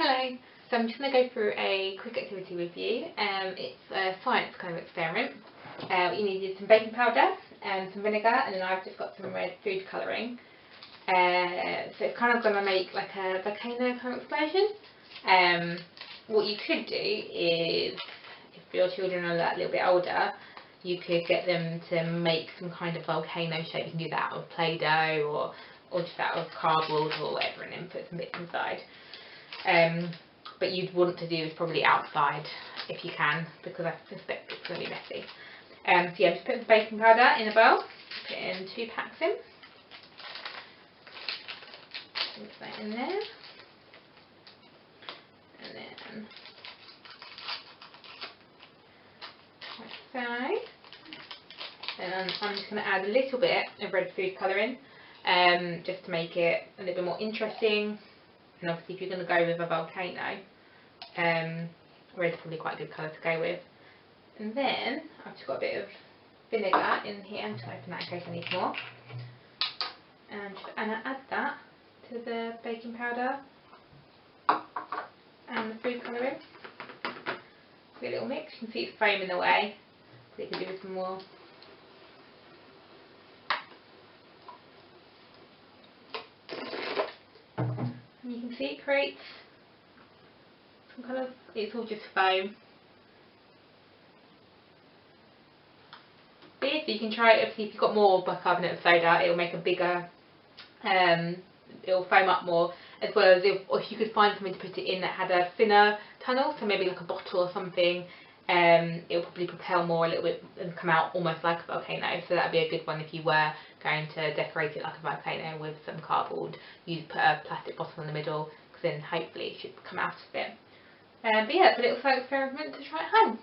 Hello. So I'm just going to go through a quick activity with you. It's a science kind of experiment. You needed some baking powder and some vinegar, and then I've just got some red food colouring. So it's kind of going to make like a volcano kind of explosion. What you could do is, if your children are a little bit older, you could get them to make some kind of volcano shape. You can do that out of Play-Doh or just out of cardboard or whatever, and then put some bits inside. But you'd want to do this probably outside if you can, because I suspect it's going to be messy. So yeah, just put the baking powder in a bowl, put in 2 packs in. Put that in there. And then like so. And I'm just going to add a little bit of red food colouring, just to make it a little bit more interesting. And obviously if you're going to go with a volcano, red's probably quite a good colour to go with. And then I've just got a bit of vinegar in here. I'm just going to open that in case I need more. And I add that to the baking powder and the food colouring. Give it a little mix. You can see it's foaming away, so you can do with some more. And you can see it creates some kind of, it's all just foam. But yeah, so you can try it. If you've got more bicarbonate of soda, it'll make a bigger, it'll foam up more, as well as if you could find something to put it in that had a thinner tunnel, so maybe like a bottle or something, it'll probably propel more a little bit and come out almost like a volcano. So that would be a good one if you were going to decorate it like a volcano with some cardboard. You put a plastic bottle in the middle, because then hopefully it should come out of it. But yeah, it's a little fun experiment to try at home.